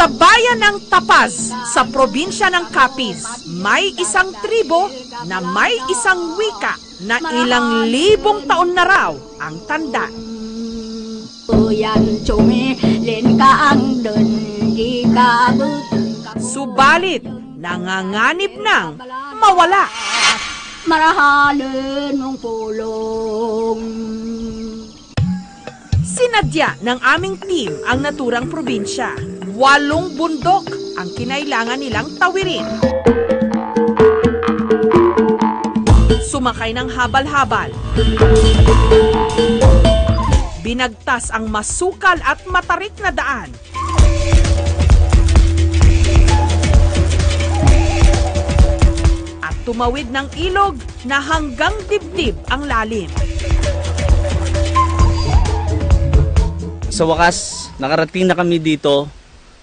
Sa bayan ng Tapaz, sa probinsya ng Capiz, may isang tribo na may isang wika na ilang libong taon na raw ang tanda. Subalit, nanganganib ng mawala. Marahalin mong pulong. Sinadya ng aming team ang naturang probinsya. 8 bundok ang kinailangan nilang tawirin. Sumakay ng habal-habal. Binagtas ang masukal at matarik na daan. At tumawid ng ilog na hanggang dibdib ang lalim. Sa wakas, nakarating na kami dito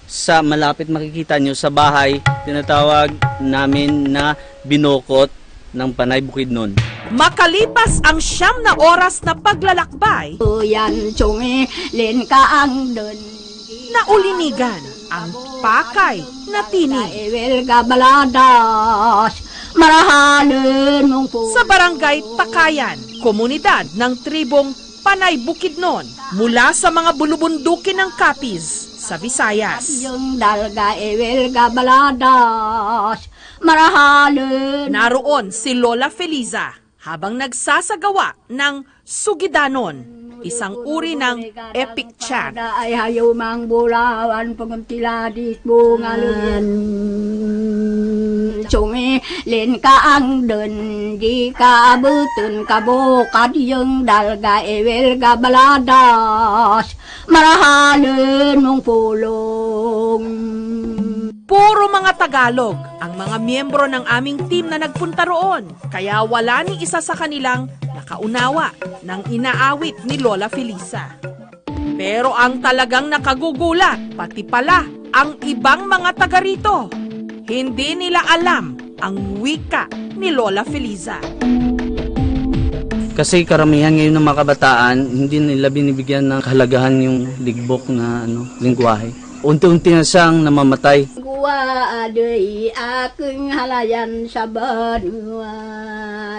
sa malapit makikita nyo sa bahay, tinatawag namin na Binokot ng Panay Bukidnon. Makalipas ang 9 na oras na paglalakbay, naulinigan ang pakay na tinig. Sa barangay Takayan, komunidad ng tribong Panay Bukidnon, mula sa mga bulubundukin ng Capiz sa Visayas. Naroon si Lola Feliza habang nagsasagawa ng sugidanon, isang uri ng epic chant. Ay hayo mang bulawan pagumtiladis bungaluyan. Sungi len ka ang dun di ka abutun kabukad yung dalga ewel ga baladas marahalin mong pulong. Puro mga Tagalog ang mga miyembro ng aming team na nagpunta roon, kaya wala ni isa sa kanilang nakaunawa ng inaawit ni Lola Feliza. Pero ang talagang nakagugulat, pati pala ang ibang mga taga rito. Hindi nila alam ang wika ni Lola Feliza. Kasi karamihan ngayon ng mga kabataan, hindi nila binibigyan ng kahalagahan yung ligbok na lingwahe. Unti-unti na siyang namamatay. Guwa aday aking halayan sa banwa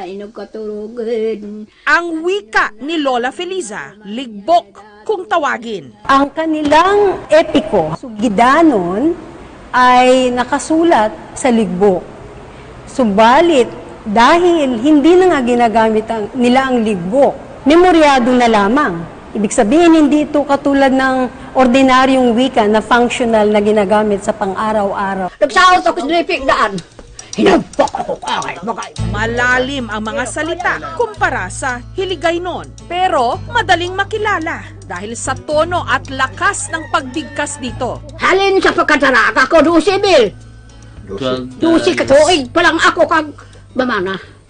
inukaturugin. Ang wika ni Lola Feliza, ligbok kung tawagin. Ang kanilang epiko, Sugidanon, ay nakasulat sa ligbok. Subalit, dahil hindi na nga ginagamit nila ang ligbok, memoryado na lamang. Ibig sabihin, hindi ito katulad ng ordinaryong wika na functional na ginagamit sa pang-araw-araw. Nagsahot ako sa lipik daan. Hinabak ako kay bagay. Malalim ang mga salita kumpara sa Hiligaynon, pero madaling makilala dahil sa tono at lakas ng pagbigkas dito. Halin sa pagkatara ako, 12 bil. 12 katuig pa lang ako kag bamana.